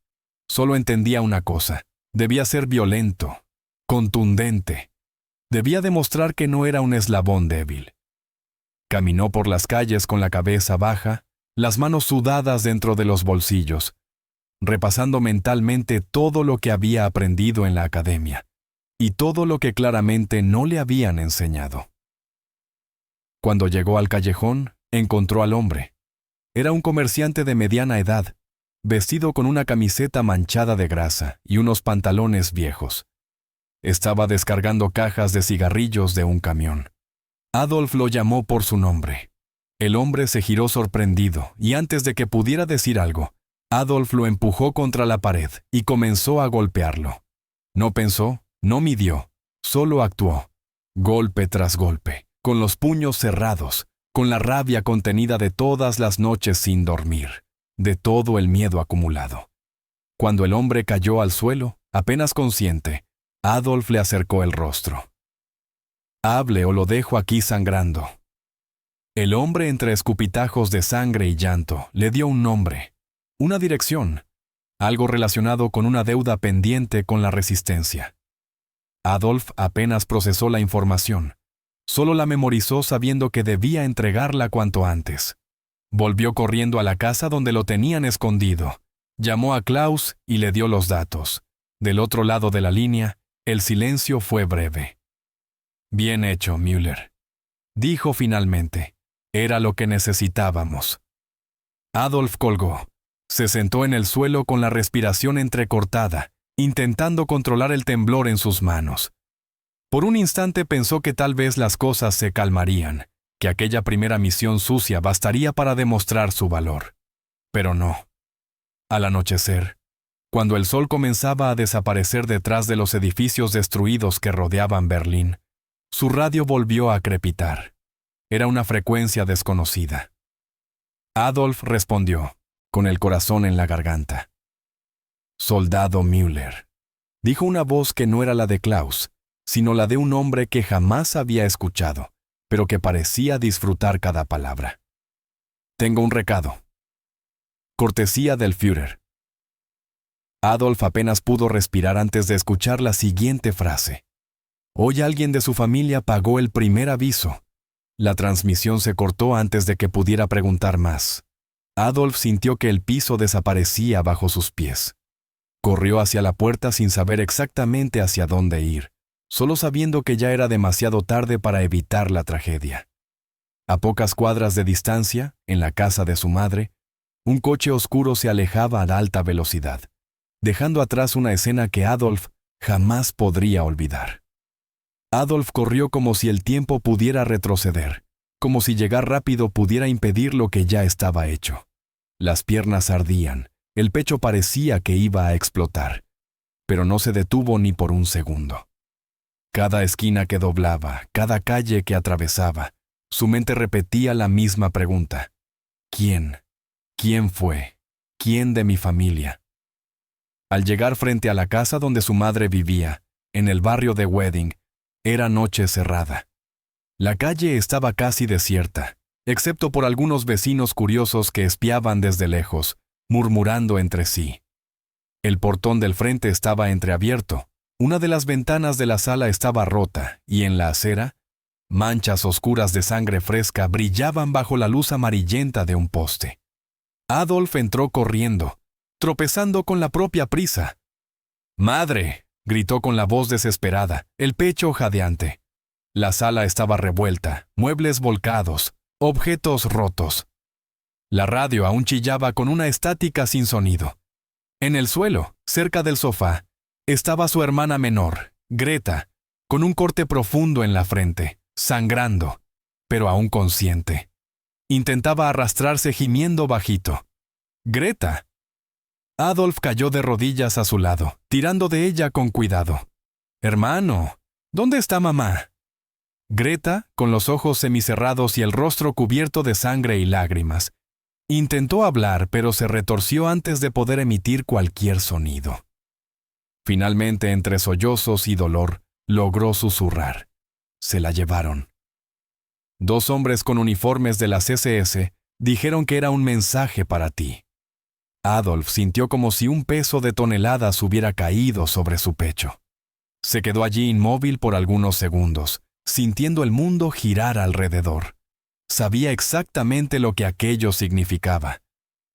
Solo entendía una cosa. Debía ser violento, contundente. Debía demostrar que no era un eslabón débil. Caminó por las calles con la cabeza baja, las manos sudadas dentro de los bolsillos, repasando mentalmente todo lo que había aprendido en la academia y todo lo que claramente no le habían enseñado. Cuando llegó al callejón, encontró al hombre. Era un comerciante de mediana edad, vestido con una camiseta manchada de grasa y unos pantalones viejos. Estaba descargando cajas de cigarrillos de un camión. Adolf lo llamó por su nombre. El hombre se giró sorprendido y antes de que pudiera decir algo, Adolf lo empujó contra la pared y comenzó a golpearlo. No pensó, no midió, solo actuó. Golpe tras golpe, con los puños cerrados, con la rabia contenida de todas las noches sin dormir, de todo el miedo acumulado. Cuando el hombre cayó al suelo, apenas consciente, Adolf le acercó el rostro. «Hable o lo dejo aquí sangrando». El hombre, entre escupitajos de sangre y llanto, le dio un nombre, una dirección, algo relacionado con una deuda pendiente con la resistencia. Adolf apenas procesó la información. Solo la memorizó sabiendo que debía entregarla cuanto antes. Volvió corriendo a la casa donde lo tenían escondido. Llamó a Klaus y le dio los datos. Del otro lado de la línea, el silencio fue breve. «Bien hecho, Müller», dijo finalmente. Era lo que necesitábamos. Adolf colgó. Se sentó en el suelo con la respiración entrecortada, intentando controlar el temblor en sus manos. Por un instante pensó que tal vez las cosas se calmarían, que aquella primera misión sucia bastaría para demostrar su valor. Pero no. Al anochecer, cuando el sol comenzaba a desaparecer detrás de los edificios destruidos que rodeaban Berlín, su radio volvió a crepitar. Era una frecuencia desconocida. Adolf respondió, con el corazón en la garganta. «Soldado Müller», dijo una voz que no era la de Klaus, sino la de un hombre que jamás había escuchado, pero que parecía disfrutar cada palabra. «Tengo un recado. Cortesía del Führer». Adolf apenas pudo respirar antes de escuchar la siguiente frase. Hoy alguien de su familia pagó el primer aviso. La transmisión se cortó antes de que pudiera preguntar más. Adolf sintió que el piso desaparecía bajo sus pies. Corrió hacia la puerta sin saber exactamente hacia dónde ir, solo sabiendo que ya era demasiado tarde para evitar la tragedia. A pocas cuadras de distancia, en la casa de su madre, un coche oscuro se alejaba a alta velocidad, dejando atrás una escena que Adolf jamás podría olvidar. Adolf corrió como si el tiempo pudiera retroceder, como si llegar rápido pudiera impedir lo que ya estaba hecho. Las piernas ardían, el pecho parecía que iba a explotar, pero no se detuvo ni por un segundo. Cada esquina que doblaba, cada calle que atravesaba, su mente repetía la misma pregunta. ¿Quién? ¿Quién fue? ¿Quién de mi familia? Al llegar frente a la casa donde su madre vivía, en el barrio de Wedding, era noche cerrada. La calle estaba casi desierta, excepto por algunos vecinos curiosos que espiaban desde lejos, murmurando entre sí. El portón del frente estaba entreabierto, una de las ventanas de la sala estaba rota y en la acera, manchas oscuras de sangre fresca brillaban bajo la luz amarillenta de un poste. Adolf entró corriendo, tropezando con la propia prisa. «¡Madre!», gritó con la voz desesperada, el pecho jadeante. La sala estaba revuelta, muebles volcados, objetos rotos. La radio aún chillaba con una estática sin sonido. En el suelo, cerca del sofá, estaba su hermana menor, Greta, con un corte profundo en la frente, sangrando, pero aún consciente. Intentaba arrastrarse gimiendo bajito. «¡Greta!». Adolf cayó de rodillas a su lado, tirando de ella con cuidado. «Hermano, ¿dónde está mamá?». Greta, con los ojos semicerrados y el rostro cubierto de sangre y lágrimas, intentó hablar, pero se retorció antes de poder emitir cualquier sonido. Finalmente, entre sollozos y dolor, logró susurrar. «Se la llevaron». 2 hombres con uniformes de las SS dijeron que era un mensaje para ti. Adolf sintió como si un peso de toneladas hubiera caído sobre su pecho. Se quedó allí inmóvil por algunos segundos, sintiendo el mundo girar alrededor. Sabía exactamente lo que aquello significaba.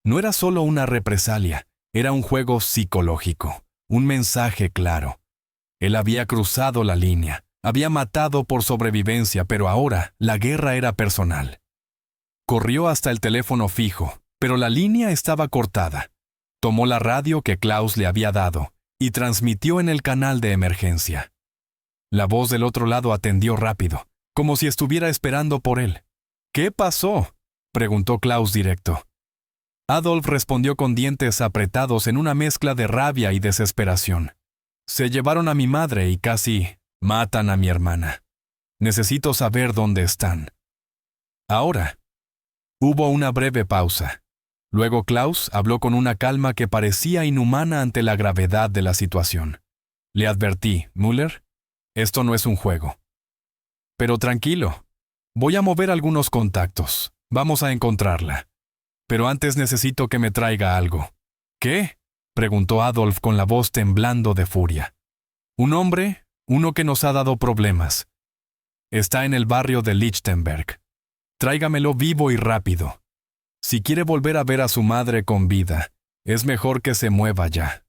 No era solo una represalia, era un juego psicológico, un mensaje claro. Él había cruzado la línea, había matado por sobrevivencia, pero ahora la guerra era personal. Corrió hasta el teléfono fijo, pero la línea estaba cortada. Tomó la radio que Klaus le había dado y transmitió en el canal de emergencia. La voz del otro lado atendió rápido, como si estuviera esperando por él. ¿Qué pasó?, preguntó Klaus directo. Adolf respondió con dientes apretados en una mezcla de rabia y desesperación. Se llevaron a mi madre y casi matan a mi hermana. Necesito saber dónde están. Ahora. Hubo una breve pausa. Luego Klaus habló con una calma que parecía inhumana ante la gravedad de la situación. Le advertí, Müller, esto no es un juego. Pero tranquilo, voy a mover algunos contactos. Vamos a encontrarla. Pero antes necesito que me traiga algo. ¿Qué?, preguntó Adolf con la voz temblando de furia. Un hombre, uno que nos ha dado problemas. Está en el barrio de Lichtenberg. Tráigamelo vivo y rápido. Si quiere volver a ver a su madre con vida, es mejor que se mueva ya.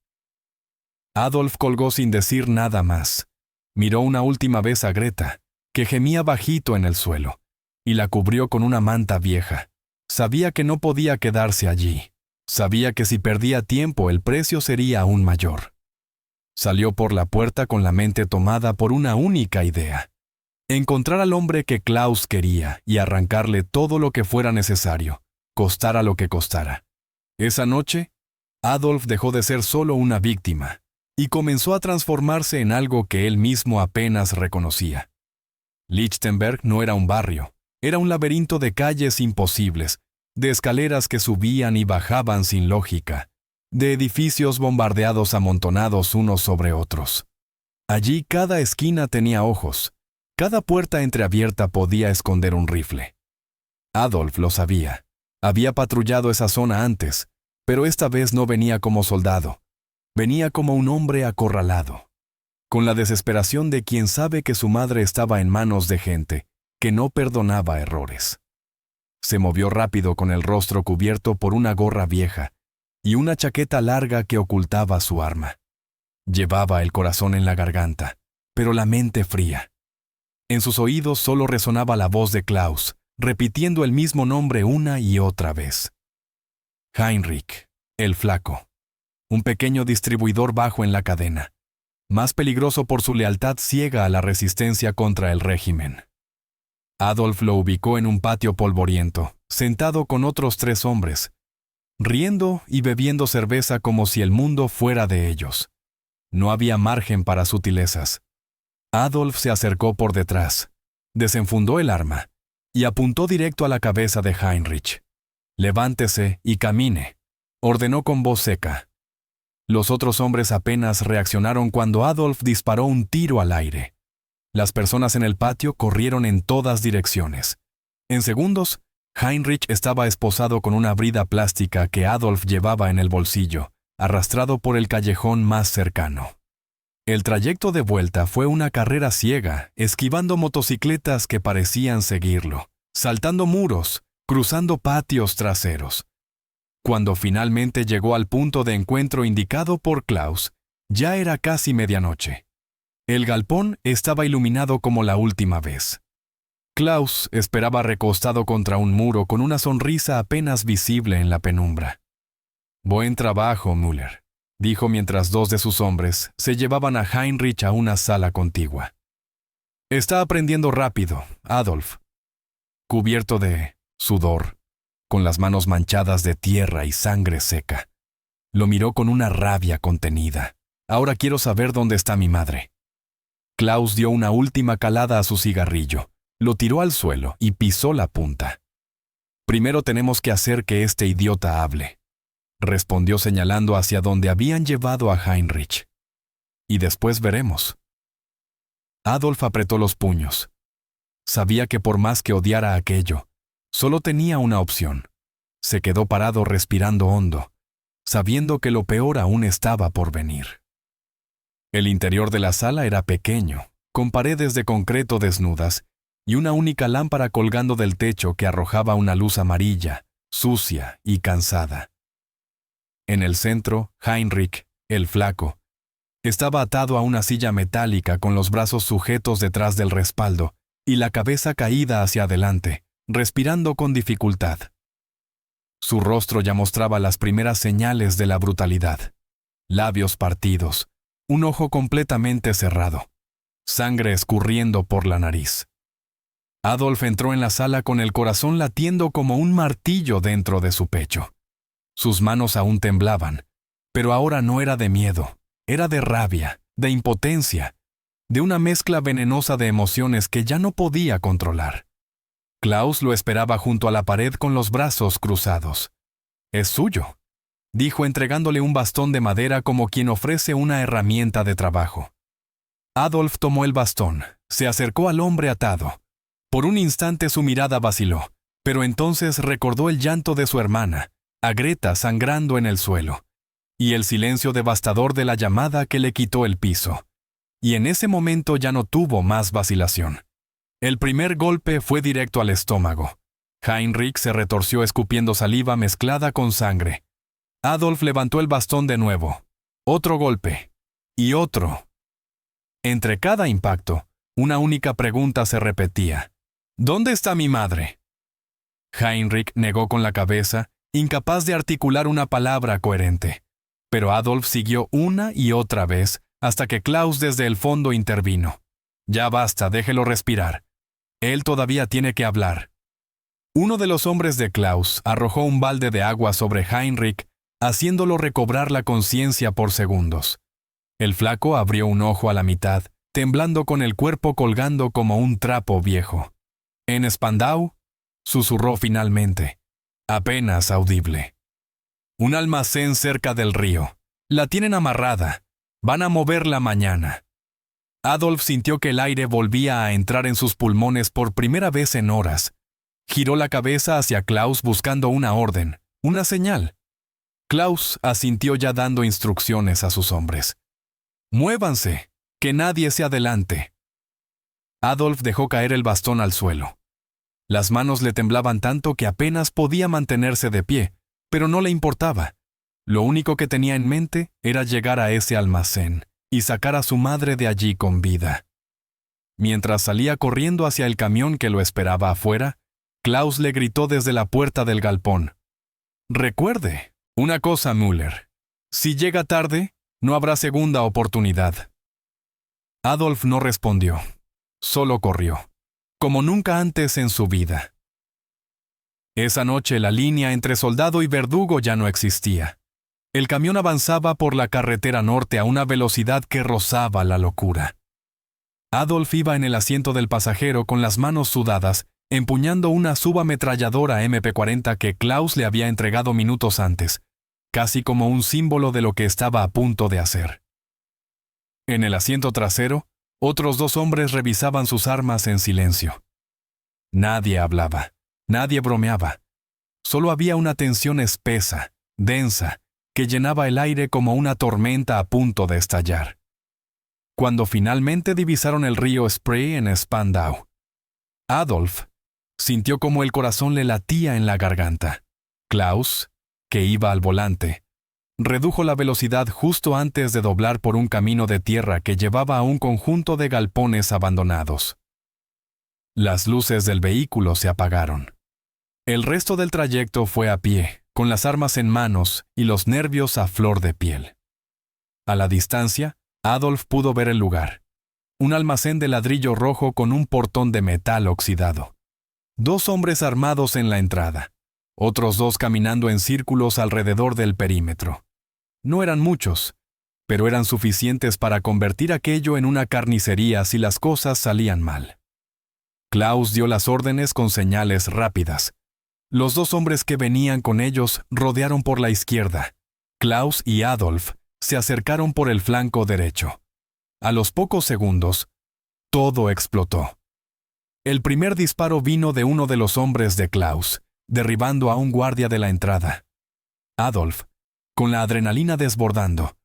Adolf colgó sin decir nada más. Miró una última vez a Greta, que gemía bajito en el suelo, y la cubrió con una manta vieja. Sabía que no podía quedarse allí. Sabía que si perdía tiempo el precio sería aún mayor. Salió por la puerta con la mente tomada por una única idea: encontrar al hombre que Klaus quería y arrancarle todo lo que fuera necesario, costara lo que costara. Esa noche, Adolf dejó de ser solo una víctima y comenzó a transformarse en algo que él mismo apenas reconocía. Lichtenberg no era un barrio, era un laberinto de calles imposibles, de escaleras que subían y bajaban sin lógica, de edificios bombardeados amontonados unos sobre otros. Allí cada esquina tenía ojos, cada puerta entreabierta podía esconder un rifle. Adolf lo sabía. Había patrullado esa zona antes, pero esta vez no venía como soldado. Venía como un hombre acorralado, con la desesperación de quien sabe que su madre estaba en manos de gente que no perdonaba errores. Se movió rápido con el rostro cubierto por una gorra vieja y una chaqueta larga que ocultaba su arma. Llevaba el corazón en la garganta, pero la mente fría. En sus oídos solo resonaba la voz de Klaus, repitiendo el mismo nombre una y otra vez. Heinrich, el flaco. Un pequeño distribuidor bajo en la cadena, más peligroso por su lealtad ciega a la resistencia contra el régimen. Adolf lo ubicó en un patio polvoriento, sentado con otros 3 hombres, riendo y bebiendo cerveza como si el mundo fuera de ellos. No había margen para sutilezas. Adolf se acercó por detrás, desenfundó el arma y apuntó directo a la cabeza de Heinrich. «Levántese y camine», ordenó con voz seca. Los otros hombres apenas reaccionaron cuando Adolf disparó un tiro al aire. Las personas en el patio corrieron en todas direcciones. En segundos, Heinrich estaba esposado con una brida plástica que Adolf llevaba en el bolsillo, arrastrado por el callejón más cercano. El trayecto de vuelta fue una carrera ciega, esquivando motocicletas que parecían seguirlo, saltando muros, cruzando patios traseros. Cuando finalmente llegó al punto de encuentro indicado por Klaus, ya era casi medianoche. El galpón estaba iluminado como la última vez. Klaus esperaba recostado contra un muro con una sonrisa apenas visible en la penumbra. «Buen trabajo, Müller», dijo mientras 2 de sus hombres se llevaban a Heinrich a una sala contigua. «Está aprendiendo rápido, Adolf». Cubierto de sudor, con las manos manchadas de tierra y sangre seca, lo miró con una rabia contenida. «Ahora quiero saber dónde está mi madre». Klaus dio una última calada a su cigarrillo, lo tiró al suelo y pisó la punta. «Primero tenemos que hacer que este idiota hable», respondió señalando hacia donde habían llevado a Heinrich. «Y después veremos». Adolf apretó los puños. Sabía que por más que odiara aquello, solo tenía una opción. Se quedó parado respirando hondo, sabiendo que lo peor aún estaba por venir. El interior de la sala era pequeño, con paredes de concreto desnudas y una única lámpara colgando del techo que arrojaba una luz amarilla, sucia y cansada. En el centro, Heinrich, el flaco, estaba atado a una silla metálica con los brazos sujetos detrás del respaldo y la cabeza caída hacia adelante, respirando con dificultad. Su rostro ya mostraba las primeras señales de la brutalidad. Labios partidos, un ojo completamente cerrado, sangre escurriendo por la nariz. Adolf entró en la sala con el corazón latiendo como un martillo dentro de su pecho. Sus manos aún temblaban, pero ahora no era de miedo, era de rabia, de impotencia, de una mezcla venenosa de emociones que ya no podía controlar. Klaus lo esperaba junto a la pared con los brazos cruzados. «Es suyo», dijo entregándole un bastón de madera como quien ofrece una herramienta de trabajo. Adolf tomó el bastón, se acercó al hombre atado. Por un instante su mirada vaciló, pero entonces recordó el llanto de su hermana, a Greta sangrando en el suelo, y el silencio devastador de la llamada que le quitó el piso. Y en ese momento ya no tuvo más vacilación. El primer golpe fue directo al estómago. Heinrich se retorció escupiendo saliva mezclada con sangre. Adolf levantó el bastón de nuevo. Otro golpe. Y otro. Entre cada impacto, una única pregunta se repetía. «¿Dónde está mi madre?». Heinrich negó con la cabeza, incapaz de articular una palabra coherente. Pero Adolf siguió una y otra vez, hasta que Klaus desde el fondo intervino. «Ya basta, déjelo respirar. Él todavía tiene que hablar». Uno de los hombres de Klaus arrojó un balde de agua sobre Heinrich, haciéndolo recobrar la conciencia por segundos. El flaco abrió un ojo a la mitad, temblando con el cuerpo colgando como un trapo viejo. «¿En Spandau?», susurró finalmente, apenas audible. «Un almacén cerca del río. La tienen amarrada. Van a moverla mañana». Adolf sintió que el aire volvía a entrar en sus pulmones por primera vez en horas. Giró la cabeza hacia Klaus buscando una orden, una señal. Klaus asintió ya dando instrucciones a sus hombres. «Muévanse, que nadie se adelante». Adolf dejó caer el bastón al suelo. Las manos le temblaban tanto que apenas podía mantenerse de pie, pero no le importaba. Lo único que tenía en mente era llegar a ese almacén y sacar a su madre de allí con vida. Mientras salía corriendo hacia el camión que lo esperaba afuera, Klaus le gritó desde la puerta del galpón. «Recuerde, una cosa, Müller. Si llega tarde, no habrá segunda oportunidad». Adolf no respondió. Solo corrió, como nunca antes en su vida. Esa noche la línea entre soldado y verdugo ya no existía. El camión avanzaba por la carretera norte a una velocidad que rozaba la locura. Adolf iba en el asiento del pasajero con las manos sudadas, empuñando una subametralladora MP40 que Klaus le había entregado minutos antes, casi como un símbolo de lo que estaba a punto de hacer. En el asiento trasero, otros dos hombres revisaban sus armas en silencio. Nadie hablaba, nadie bromeaba. Solo había una tensión espesa, densa, que llenaba el aire como una tormenta a punto de estallar. Cuando finalmente divisaron el río Spree en Spandau, Adolf sintió como el corazón le latía en la garganta. Klaus, que iba al volante, redujo la velocidad justo antes de doblar por un camino de tierra que llevaba a un conjunto de galpones abandonados. Las luces del vehículo se apagaron. El resto del trayecto fue a pie, con las armas en manos y los nervios a flor de piel. A la distancia, Adolf pudo ver el lugar. Un almacén de ladrillo rojo con un portón de metal oxidado. 2 hombres armados en la entrada. Otros 2 caminando en círculos alrededor del perímetro. No eran muchos, pero eran suficientes para convertir aquello en una carnicería si las cosas salían mal. Klaus dio las órdenes con señales rápidas. Los 2 hombres que venían con ellos rodearon por la izquierda. Klaus y Adolf se acercaron por el flanco derecho. A los pocos segundos, todo explotó. El primer disparo vino de uno de los hombres de Klaus, derribando a un guardia de la entrada. Adolf, con la adrenalina desbordando,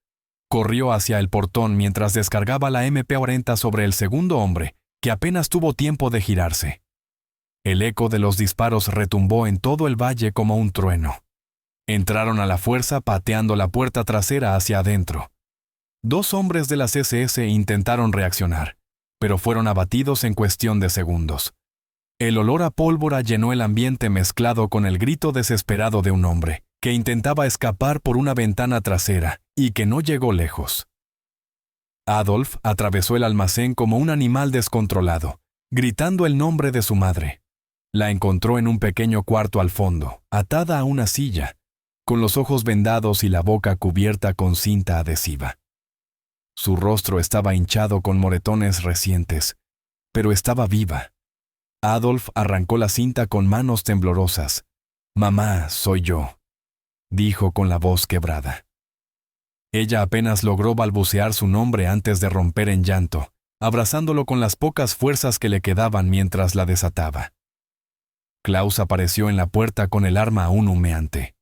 corrió hacia el portón mientras descargaba la MP40 sobre el segundo hombre, que apenas tuvo tiempo de girarse. El eco de los disparos retumbó en todo el valle como un trueno. Entraron a la fuerza pateando la puerta trasera hacia adentro. 2 hombres de las SS intentaron reaccionar, pero fueron abatidos en cuestión de segundos. El olor a pólvora llenó el ambiente mezclado con el grito desesperado de un hombre, que intentaba escapar por una ventana trasera y que no llegó lejos. Adolf atravesó el almacén como un animal descontrolado, gritando el nombre de su madre. La encontró en un pequeño cuarto al fondo, atada a una silla, con los ojos vendados y la boca cubierta con cinta adhesiva. Su rostro estaba hinchado con moretones recientes, pero estaba viva. Adolf arrancó la cinta con manos temblorosas. «Mamá, soy yo», dijo con la voz quebrada. Ella apenas logró balbucear su nombre antes de romper en llanto, abrazándolo con las pocas fuerzas que le quedaban mientras la desataba. Klaus apareció en la puerta con el arma aún humeante.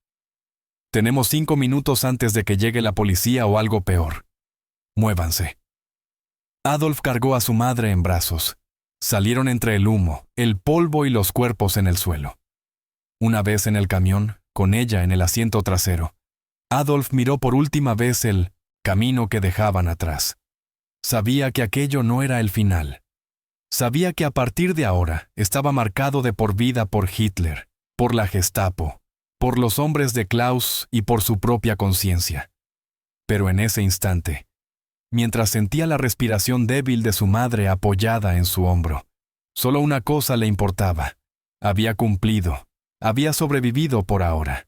«Tenemos 5 minutos antes de que llegue la policía o algo peor. Muévanse». Adolf cargó a su madre en brazos. Salieron entre el humo, el polvo y los cuerpos en el suelo. Una vez en el camión, con ella en el asiento trasero, Adolf miró por última vez el camino que dejaban atrás. Sabía que aquello no era el final. Sabía que a partir de ahora estaba marcado de por vida por Hitler, por la Gestapo, por los hombres de Klaus y por su propia conciencia. Pero en ese instante, mientras sentía la respiración débil de su madre apoyada en su hombro, solo una cosa le importaba. Había cumplido, había sobrevivido por ahora.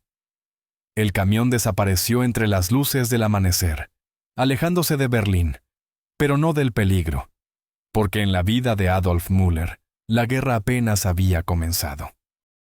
El camión desapareció entre las luces del amanecer, alejándose de Berlín, pero no del peligro, porque en la vida de Adolf Müller, la guerra apenas había comenzado.